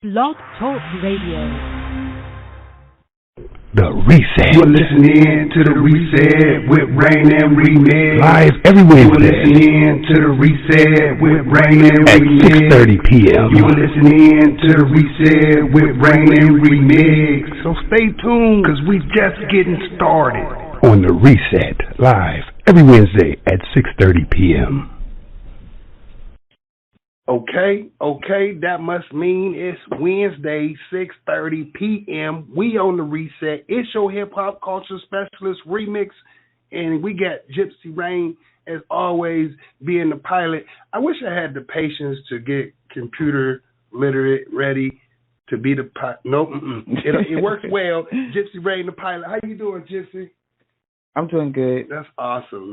Blog Talk Radio. The Reset. You're listening to the Reset with Rain and ReMixx. Live every Wednesday. You're listening to the Reset with Rain and at ReMixx. 6:30 p.m. You're listening to the Reset with Rain and ReMixx. So stay tuned, because we just getting started. On the Reset, live every Wednesday at 6:30 p.m. Okay, that must mean it's Wednesday, 6:30 p.m. We on the Reset. It's your hip-hop culture specialist, ReMixx, and we got Gypsy Rain, as always, being the pilot. I wish I had the patience to get computer literate ready to be the pilot. Nope, it works well. Gypsy Rain, the pilot. How you doing, Gypsy? I'm doing good. That's awesome.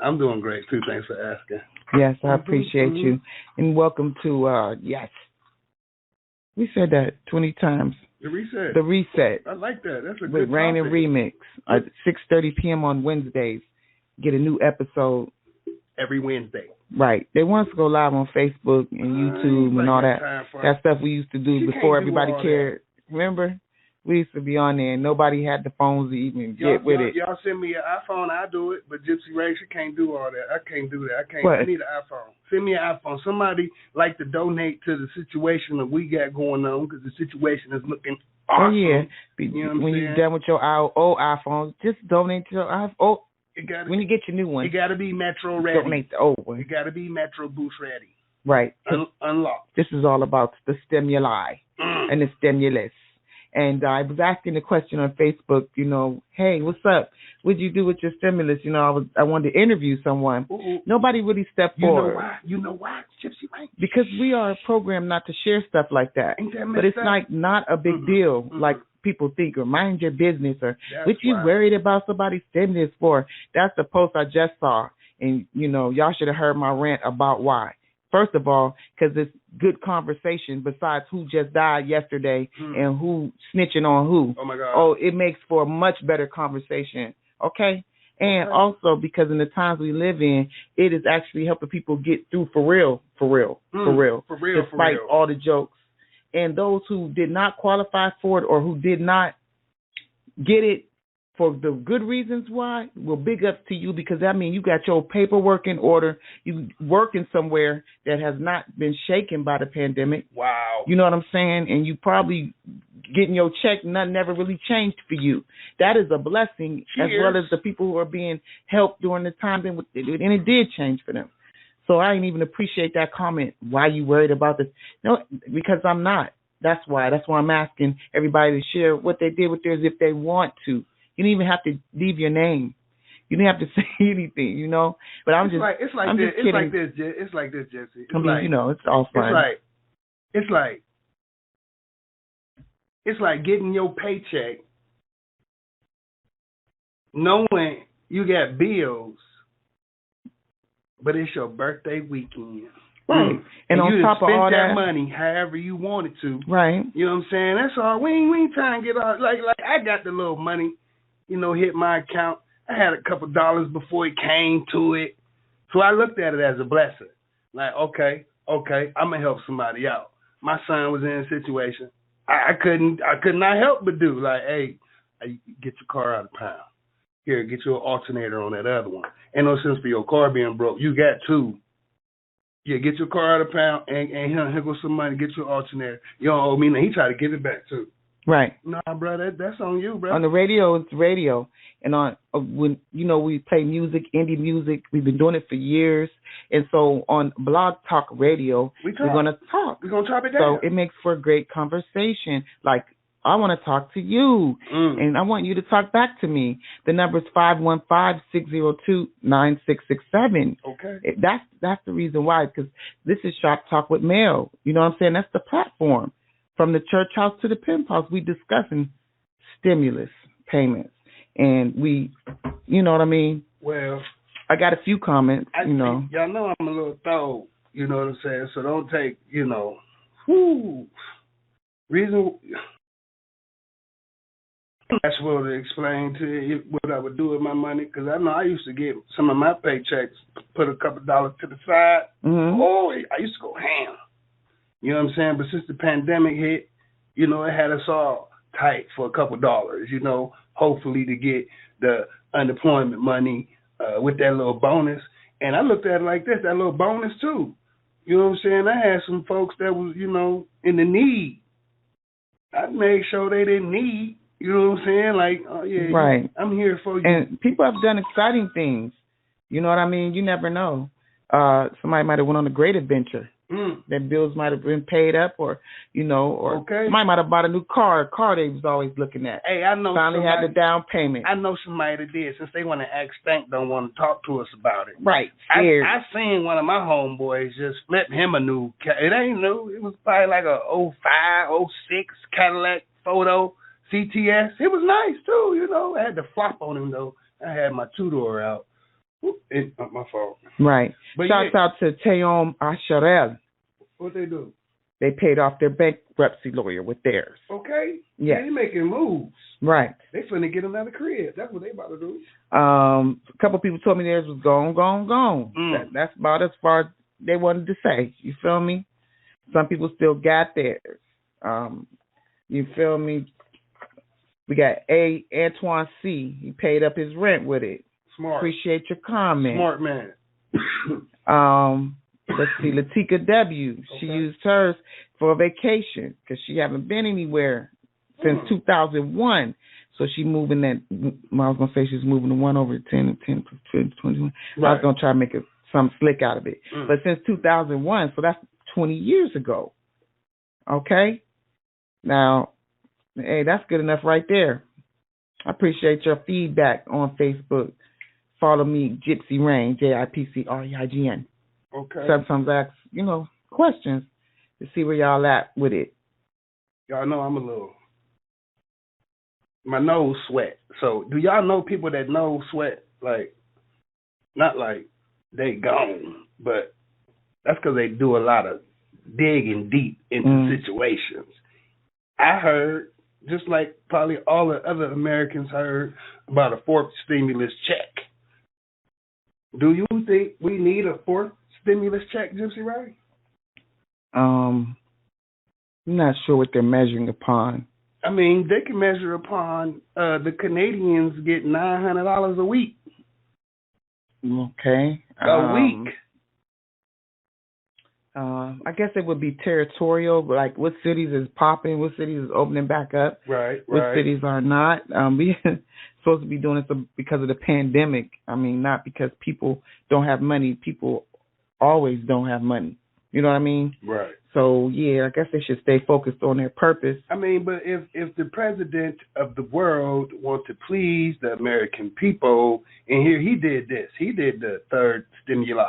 I'm doing great, too. Thanks for asking. Yes, I appreciate you. And welcome to, yes. We said that 20 times. The Reset. The Reset. I like that. That's a good with Rain and ReMixx at 6:30 p.m. on Wednesdays. Get a new episode. Every Wednesday. Right. They want us to go live on Facebook and YouTube and all that. That stuff we used to do before everybody cared. Remember? We used to be on there and nobody had the phones to even get with it. Y'all send me an iPhone, I'll do it. But Gypsy Ray, she can't do all that. I can't do that. What? I need an iPhone. Send me an iPhone. Somebody like to donate to the situation that we got going on, because the situation is looking awesome. Oh, yeah. You know when you're done with your old iPhone, just donate to your iPhone. Oh, when you get your new one. It got to be Metro ready. Donate the old one. It got to be Metro Boost ready. Right. Unlocked. This is all about the stimuli and the stimulus. And I was asking the question on Facebook, hey, what's up? What'd you do with your stimulus? I wanted to interview someone. Ooh. Nobody really stepped forward. You know why, Gypsy Ray? Because we are programmed not to share stuff like that. Ain't that but it's up? like not a big deal, like people think, or mind your business, or what you worried about somebody's stimulus for. That's the post I just saw. And, y'all should have heard my rant about why. First of all, because it's good conversation besides who just died yesterday and who snitching on who. Oh, my God. Oh, it makes for a much better conversation, okay? And also because in the times we live in, it is actually helping people get through for real. Despite all the jokes. And those who did not qualify for it or who did not get it for the good reasons why, well, big ups to you, because that means you got your paperwork in order. You working somewhere that has not been shaken by the pandemic. Wow. You know what I'm saying? And you probably getting your check, nothing never really changed for you. That is a blessing. Cheers. As well as the people who are being helped during the time, and it did change for them. So I didn't even appreciate that comment. Why you worried about this? No, because I'm not. That's why. That's why I'm asking everybody to share what they did with theirs if they want to. You don't even have to leave your name. You didn't have to say anything, But I'm just It's like this, Jesse. It's all fun. It's like getting your paycheck, knowing you got bills, but it's your birthday weekend. Right. And on you top of all that money however you wanted to. Right. You know what I'm saying? That's all. We ain't trying to get all like I got the little money, hit my account. I had a couple dollars before it came to it. So I looked at it as a blessing. Like, okay, I'm gonna help somebody out. My son was in a situation I could not help but do. Like, hey, get your car out of pound. Here, get your alternator on that other one. Ain't no sense for your car being broke. You got two. Yeah, get your car out of pound and here goes some money. Get your alternator. You don't owe me nothing. He tried to give it back too. Right. Nah, bro, that's on you, bro. On the radio, it's radio. And on when we play music, indie music, we've been doing it for years. And so on Blog Talk Radio, we're gonna talk. We're gonna chop it down. So it makes for a great conversation. Like, I want to talk to you, and I want you to talk back to me. The number is 515-602-9667. Okay. That's the reason why, because this is Shop Talk with Mel. You know what I'm saying? That's the platform. From the church house to the pimp house, we discussing stimulus payments. And we, you know what I mean? Well, I got a few comments, y'all know I'm a little throw, you know what I'm saying? So don't take, reason. That's what to explain to you what I would do with my money, because I know I used to get some of my paychecks, put a couple dollars to the side. Mm-hmm. Oh, I used to go ham. You know what I'm saying? But since the pandemic hit, you know, it had us all tight for a couple dollars, you know, hopefully to get the unemployment money with that little bonus. And I looked at it like this, that little bonus too. You know what I'm saying? I had some folks that was, you know, in the need. I made sure they didn't need. You know what I'm saying? Like, oh yeah, right. I'm here for you. And people have done exciting things. You know what I mean? You never know. Somebody might have went on a great adventure. Their bills might have been paid up, or you know, or somebody might have bought a new car. A car they was always looking at. Hey, I know finally somebody, had the down payment. I know somebody that did. Since they want to act stank, don't want to talk to us about it. Right. Scared. I seen one of my homeboys just flip him a new. It ain't new. It was probably like a 05, 06 Cadillac Photo CTS. It was nice too. You know, I had the flop on him though. I had my two-door out. It's not my fault. Right. But shouts out to Tayom Asharel. What they do? They paid off their bankruptcy lawyer with theirs. Okay. Yeah. They making moves. Right. They finna get another crib. That's what they about to do. A couple people told me theirs was gone. That's about as far as they wanted to say. You feel me? Some people still got theirs. You feel me? We got Antoine C. He paid up his rent with it. Smart. Appreciate your comment. Smart man. Let's see, Latika W. She used hers for a vacation because she haven't been anywhere since 2001. So she moving that. I was gonna say she's moving the 1 over 10 and 10 plus 20, 21. Right. I was gonna try to make some slick out of it. But since 2001, so that's 20 years ago. Okay. Now, hey, that's good enough right there. I appreciate your feedback on Facebook. Follow me, Gypsy Rain, JIPCREIGN. Okay. Sometimes I ask, you know, questions to see where y'all at with it. Y'all know I'm a little, my nose sweat. So do y'all know people that nose sweat? Like, not like they gone, but that's because they do a lot of digging deep into situations. I heard, just like probably all the other Americans heard, about a fourth stimulus check. Do you think we need a fourth stimulus check, Gypsy Ray? I'm not sure what they're measuring upon. I mean, they can measure upon the Canadians get $900 a week. Okay. A week. I guess it would be territorial, like what cities is popping, what cities is opening back up, what cities are not. We supposed to be doing this because of the pandemic. I mean, not because people don't have money. People always don't have money. You know what I mean? Right. So, yeah, I guess they should stay focused on their purpose. I mean, but if the president of the world wants to please the American people, and here he did this. He did the third stimuli.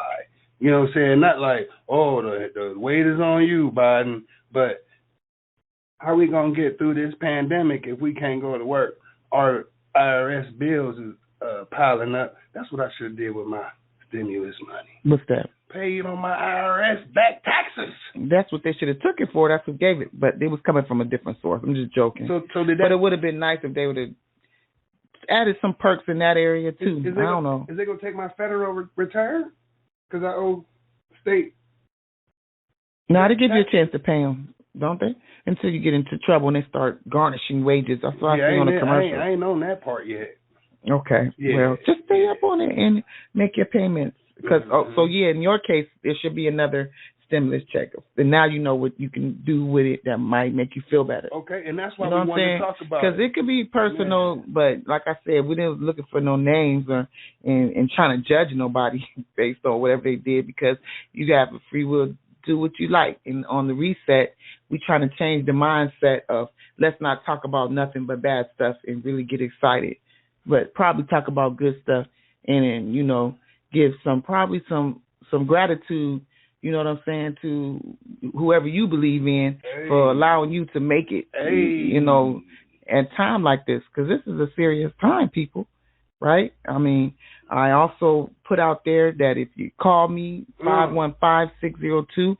You know what I'm saying? Not like, oh, the weight is on you, Biden. But how are we going to get through this pandemic if we can't go to work? Our IRS bills is piling up. That's what I should have did with my stimulus money. What's that? Paid on my IRS back taxes. That's what they should have took it for. That's what gave it. But it was coming from a different source. I'm just joking. So did that, but it would have been nice if they would have added some perks in that area, too. I don't know. Is they going to take my federal return? Because I owe state. No, they give you a chance to pay them, don't they? Until you get into trouble and they start garnishing wages. That's what I see on the commercial. I ain't on that part yet. Okay. Yeah. Well, just stay up on it and make your payments. Because so in your case, there should be another stimulus check. And now you know what you can do with it that might make you feel better. Okay, and that's why we want to talk about it. Because it could be personal, but like I said, we didn't looking for no names or and trying to judge nobody based on whatever they did, because you have a free will to do what you like. And on the reset, we trying to change the mindset of let's not talk about nothing but bad stuff and really get excited, but probably talk about good stuff and you know, give some gratitude, you know what I'm saying, to whoever you believe in for allowing you to make it, you know, at time like this, because this is a serious time, people, right? I mean, I also put out there that if you call me, 515-602-9667,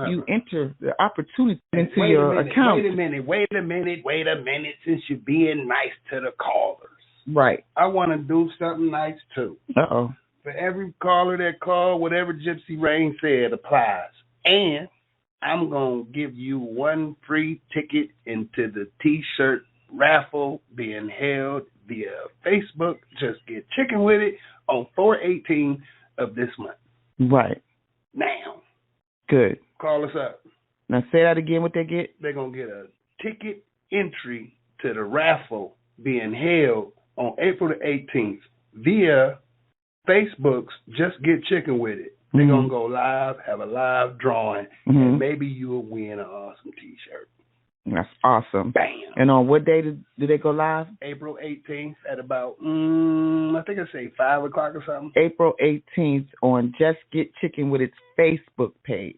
you enter the opportunity into your account. Wait a minute, since you're being nice to the callers. Right. I want to do something nice, too. Uh-oh. For every caller that called, whatever Gypsy Rain said applies. And I'm going to give you one free ticket into the T-shirt raffle being held via Facebook. Just get chicken with it on 4/18 of this month. Right. Now. Good. Call us up. Now say that again, what they get? They're going to get a ticket entry to the raffle being held on April the 18th via Facebook's Just Get Chicken With It. They're going to go live, have a live drawing, and maybe you'll win an awesome T-shirt. That's awesome. Bam. And on what day do they go live? April 18th at about, I think I say 5 o'clock or something. April 18th on Just Get Chicken With Its Facebook page.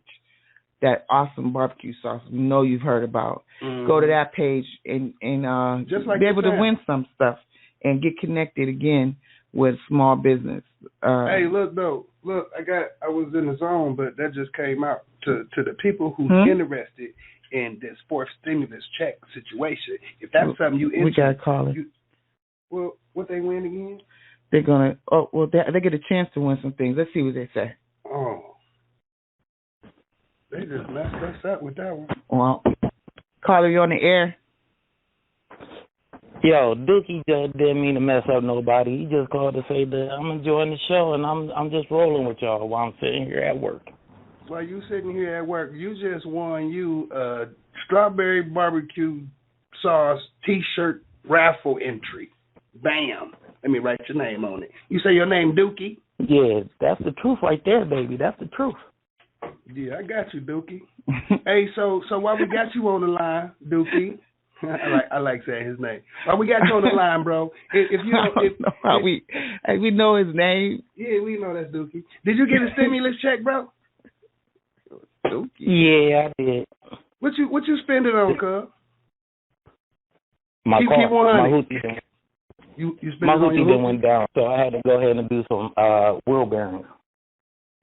That awesome barbecue sauce we know you've heard about. Go to that page and just like be able to win some stuff and get connected again with small business. Hey, look, though. Look, I was in the zone, but that just came out to the people who's interested in this fourth stimulus check situation. If that's something you interested, we gotta call it. Well, what they win again? They're gonna. They get a chance to win some things. Let's see what they say. Oh, they just messed us up with that one. Well, caller, you on the air? Yo, Dookie just didn't mean to mess up nobody. He just called to say that I'm enjoying the show and I'm just rolling with y'all while I'm sitting here at work. While you sitting here at work, you just won you a strawberry barbecue sauce T-shirt raffle entry. Bam. Let me write your name on it. You say your name Dookie? Yeah, that's the truth right there, baby. That's the truth. Yeah, I got you, Dookie. Hey, so while we got you on the line, Dookie, I like saying his name. While we got you on the line, bro, we know his name. Yeah, we know that's Dookie. Did you get a stimulus check, bro? Dookie. Yeah, I did. What you spend it on, cuz? My car, my hoopty. You spend my it on your hoopty went down, so I had to go ahead and do some wheel bearings.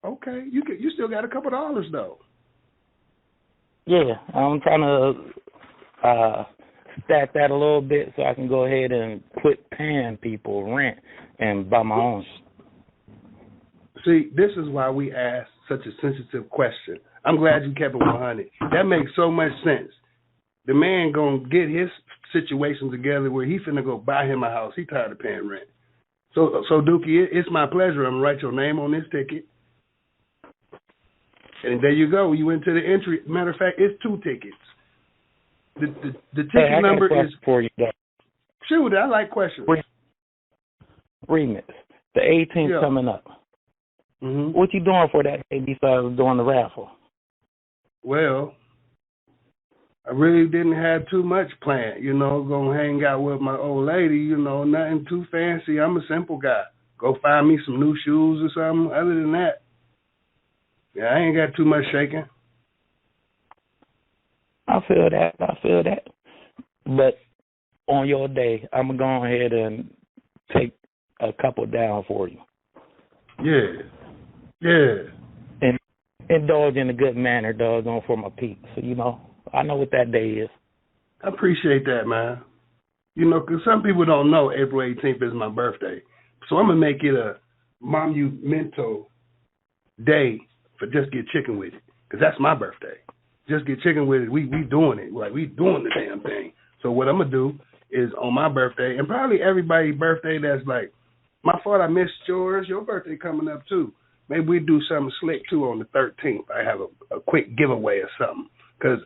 Okay, you still got a couple dollars though. Yeah, I'm trying to stack that a little bit so I can go ahead and quit paying people rent and buy my own. See, this is why we ask such a sensitive question. I'm glad you kept it 100. That makes so much sense. The man gonna get his situation together where he finna go buy him a house. He tired of paying rent. So Dookie, it's my pleasure. I'm gonna write your name on this ticket. And there you go. You went to the entry. Matter of fact, it's 2 tickets. The ticket number is for you. Shoot, I like questions. ReMixx. The 18th coming up. Mm-hmm. What you doing for that day besides doing the raffle? Well, I really didn't have too much planned. Gonna hang out with my old lady. Nothing too fancy. I'm a simple guy. Go find me some new shoes or something. Other than that, yeah, I ain't got too much shaking. I feel that. But on your day, I'm going to go ahead and take a couple down for you. Yeah. And indulge in a good manner, doggone, for my peeps. So, I know what that day is. I appreciate that, man. Because some people don't know April 18th is my birthday. So I'm going to make it a monumental day for Just Get Chicken With It. Because that's my birthday. Just Get Chicken With It. We doing it. Like, we doing the damn thing. So what I'm going to do is on my birthday, and probably everybody's birthday that's like, my fault I missed yours. Your birthday coming up, too. Maybe we do something slick, too, on the 13th. I have a quick giveaway or something. Because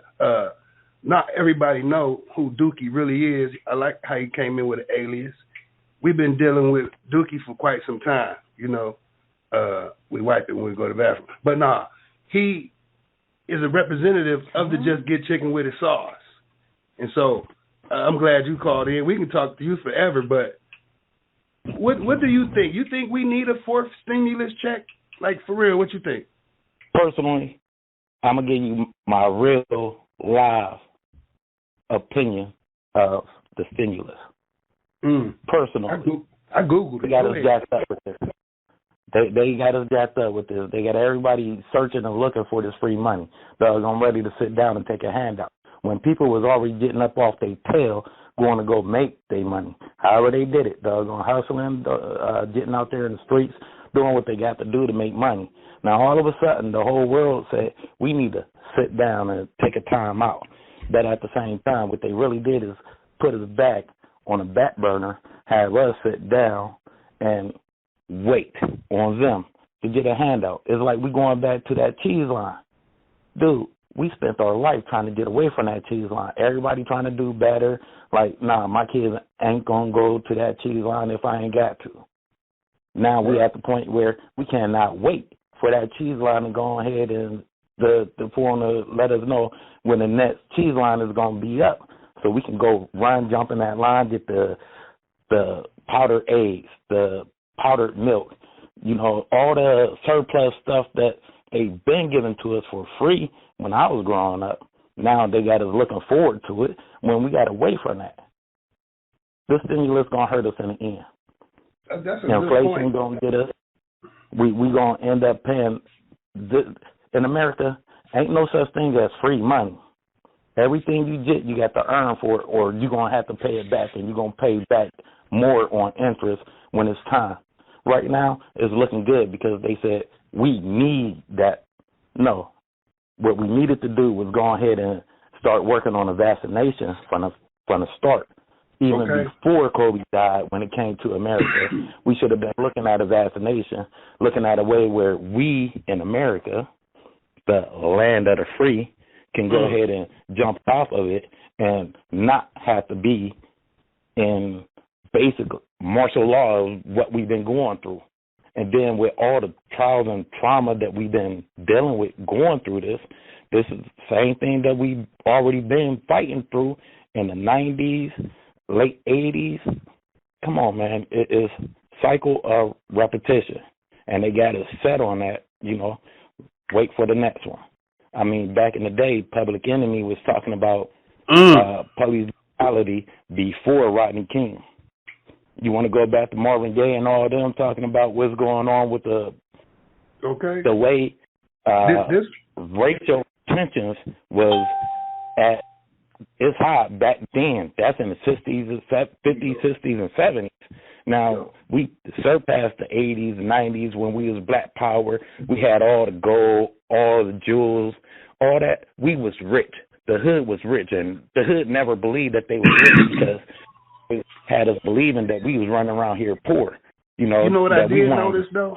not everybody know who Dookie really is. I like how he came in with an alias. We've been dealing with Dookie for quite some time. We wipe it when we go to the bathroom. But nah, he is a representative of the Just Get Chicken With It sauce. And so I'm glad you called in. We can talk to you forever, but what do you think? You think we need a fourth stimulus check? Like, for real, what you think? Personally, I'm going to give you my real live opinion of the stimulus. Personally. I Googled it. They got us jacked up with this. They got us jacked up with this. They got everybody searching and looking for this free money. I'm ready to sit down and take a handout. When people was already getting up off their tail, going to go make their money. However they did it, hustling, getting out there in the streets, doing what they got to do to make money. Now, all of a sudden, the whole world said, we need to sit down and take a time out. But at the same time, what they really did is put us back on a back burner, have us sit down and wait on them to get a handout. It's like we going back to that cheese line. Dude, we spent our life trying to get away from that cheese line. Everybody trying to do better. Like, nah, my kids ain't going to go to that cheese line if I ain't got to. Now we at the point where we cannot wait for that cheese line to go ahead and the phone to let us know when the next cheese line is going to be up, so we can go run, jump in that line, get the powdered eggs, the powdered milk, all the surplus stuff that they've been giving to us for free when I was growing up. Now they got us looking forward to it when we got away from that. This stimulus going to hurt us in the end. That's a Inflation going to get us. We going to end up paying. In America, ain't no such thing as free money. Everything you get, you got to earn for it, or you're going to have to pay it back, and you're going to pay back more on interest when it's time. Right now, it's looking good because they said we need that. No. What we needed to do was go ahead and start working on a vaccination from the start. Even before Kobe died, when it came to America, we should have been looking at a vaccination, looking at a way where we in America, the land of the free, can go ahead and jump off of it and not have to be in basic martial law of what we've been going through. And then with all the trials and trauma that we've been dealing with going through this is the same thing that we've already been fighting through in the 90s, late 80s. Come on, man. It is cycle of repetition. And they got us set on that, wait for the next one. I mean, back in the day, Public Enemy was talking about police brutality before Rodney King. You want to go back to Marvin Gaye and all of them talking about what's going on with the way racial tensions was at its high back then. That's in the 50s, 60s, and 70s. Now, we surpassed the 80s and 90s when we was Black Power. We had all the gold, all the jewels, all that. We was rich. The hood was rich, and the hood never believed that they were rich because it had us believing that we was running around here poor. You know what I did notice, though?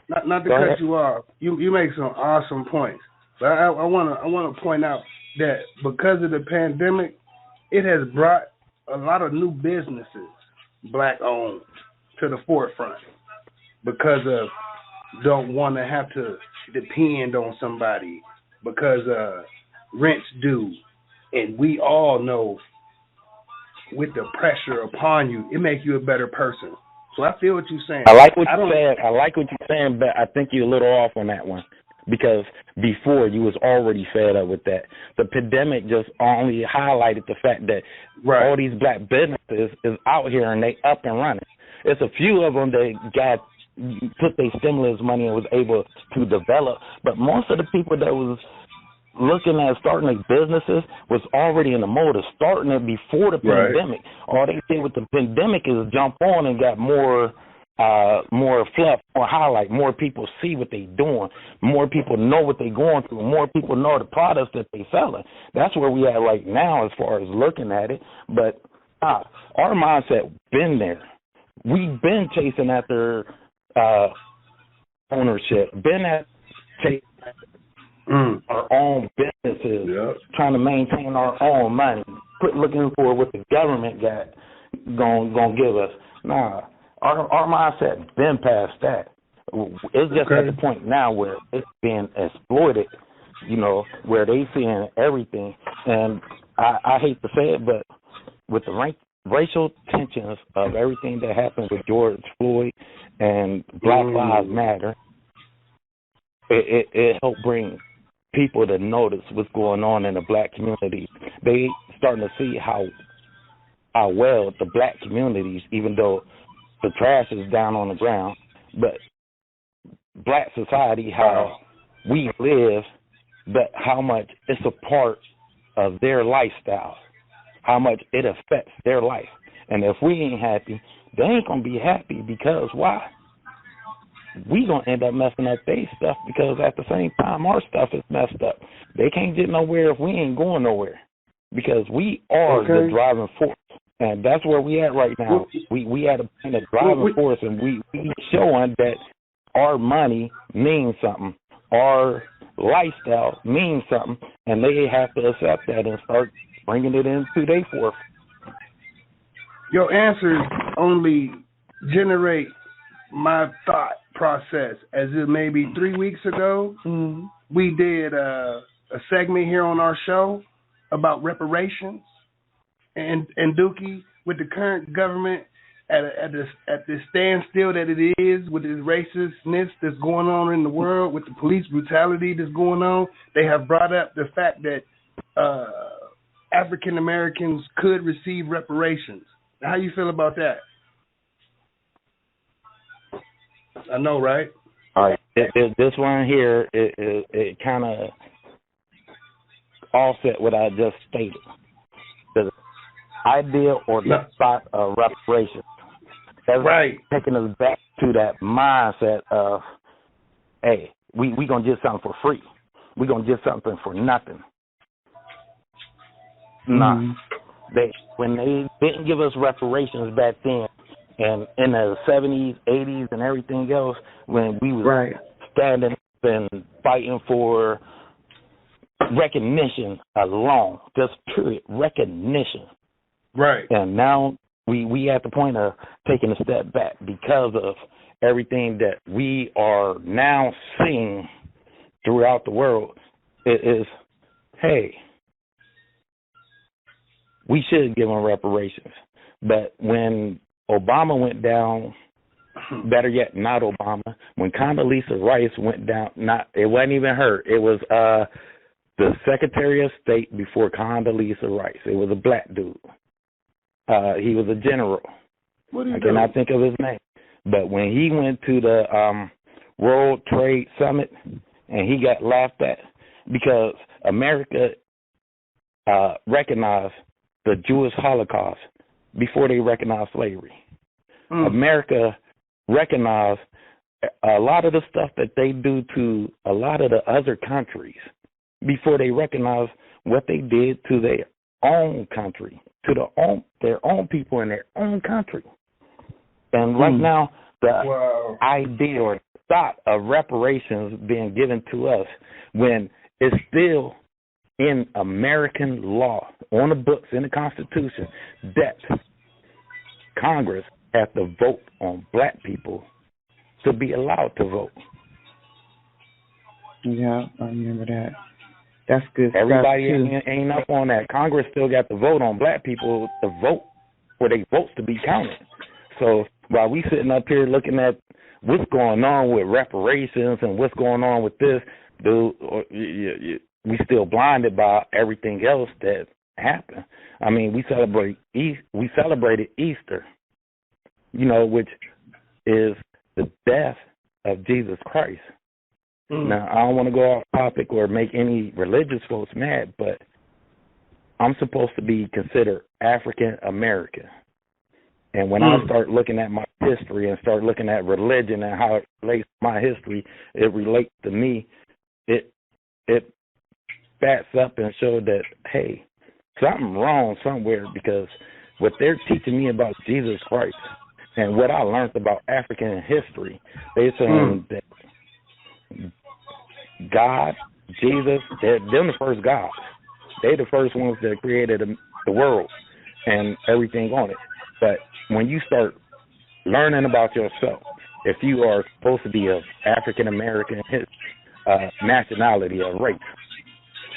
Not to cut you off. You make some awesome points. But I want to point out that because of the pandemic, it has brought a lot of new businesses, Black-owned, to the forefront because of don't want to have to depend on somebody because rent's due. And we all know with the pressure upon you, it makes you a better person. So I feel what you're saying. I like what you're saying, but I think you're a little off on that one. Because before you was already fed up with that. The pandemic just only highlighted the fact that all these black businesses is out here and they up and running. It's a few of them that put their stimulus money and was able to develop, but most of the people that was looking at starting their businesses was already in the mode of starting it before the pandemic. All they did with the pandemic is jump on and got more fluff, more highlight, more people see what they doing, more people know what they going through, more people know the products that they selling. That's where we at right now as far as looking at it. But our mindset been there. We've been chasing after ownership, been at chasing our own businesses, trying to maintain our own money, quit looking for what the government got gonna give us. Our mindset been past that. It's just at the point now where it's being exploited, where they seeing everything. And I hate to say it, but with the racial tensions of everything that happened with George Floyd and Black Lives Matter, it helped bring people to notice what's going on in the black community. They starting to see how well the black communities, even though the trash is down on the ground, but black society, how we live, but how much it's a part of their lifestyle, how much it affects their life. And if we ain't happy, they ain't going to be happy because why? we gonna end up messing up their stuff because at the same time our stuff is messed up. They can't get nowhere if we ain't going nowhere because we are the driving force, and that's where we at right now. We at a point of driving force, and we showing that our money means something, our lifestyle means something, and they have to accept that and start bringing it into their force. Your answers only generate my thought process. As if maybe 3 weeks ago, we did a segment here on our show about reparations, and Dookie, with the current government at the standstill that it is, with this racistness that's going on in the world, with the police brutality that's going on, they have brought up the fact that African Americans could receive reparations. How you feel about that? I know, right? All right. This one here, it kind of offset what I just stated. The idea or the thought of reparations. That's right. Taking us back to that mindset of, hey, we going to get something for free. We going to get something for nothing. Nah. When they didn't give us reparations back then, and in the 70s, 80s, and everything else, when we was standing up and fighting for recognition alone, just period, recognition. Right. And now we at the point of taking a step back because of everything that we are now seeing throughout the world. It is, hey, we should give them reparations. But when Obama went down, better yet, not Obama, when Condoleezza Rice went down, it wasn't even her. It was the Secretary of State before Condoleezza Rice. It was a black dude. He was a general. I cannot think of his name. But when he went to the World Trade Summit and he got laughed at because America recognized the Jewish Holocaust before they recognized slavery. America recognized a lot of the stuff that they do to a lot of the other countries before they recognize what they did to their own country, to their own people in their own country. And right now, the idea or thought of reparations being given to us when it's still in American law, on the books, in the Constitution, that Congress has to vote on black people to be allowed to vote. Yeah, I remember that. That's good. Everybody ain't up on that. Congress still got to vote on black people to vote for their votes to be counted. So while we sitting up here looking at what's going on with reparations and what's going on with this, dude, we still blinded by everything else that happened. I mean, we celebrated Easter, which is the death of Jesus Christ. Now, I don't want to go off topic or make any religious folks mad, but I'm supposed to be considered African American. And when I start looking at my history and start looking at religion and how it relates to my history, it relates to me. It backs up and shows that, hey, something wrong somewhere, because what they're teaching me about Jesus Christ and what I learned about African history, they're saying that God, Jesus, they're the first gods. They're the first ones that created the world and everything on it. But when you start learning about yourself, if you are supposed to be of African American nationality or race,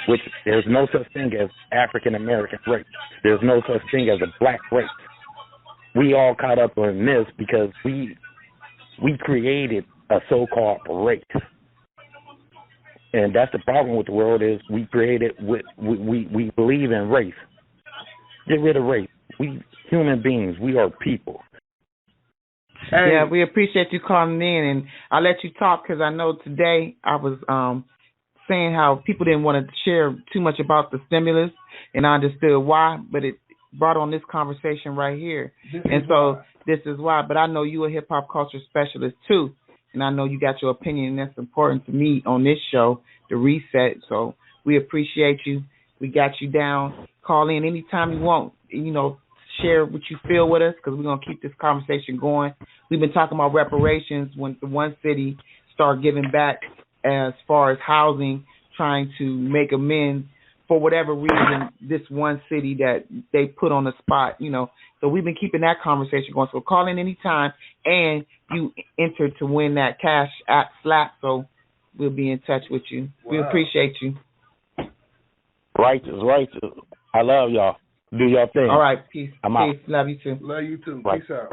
which there's no such thing as African American race. There's no such thing as a black race. We all caught up on this because we created a so-called race. And that's the problem with the world is we believe in race. Get rid of race. We human beings. We are people. Hey. Yeah, we appreciate you calling in, and I'll let you talk because I know today I was saying how people didn't want to share too much about the stimulus, and I understood why, but it brought on this conversation right here. This is why. But I know you a hip-hop culture specialist too, and I know you got your opinion, and that's important to me on this show, The Reset. So we appreciate you. We got you down. Call in anytime you want. Share what you feel with us, because we're going to keep this conversation going. We've been talking about reparations when the one city start giving back as far as housing, trying to make amends for whatever reason, this one city that they put on the spot, So we've been keeping that conversation going. So call in anytime, and you enter to win that cash app slap. So we'll be in touch with you. Wow. We appreciate you. Righteous. I love y'all. Do your thing. All right, peace. I'm out. Love you too. Love you too. Right. Peace out.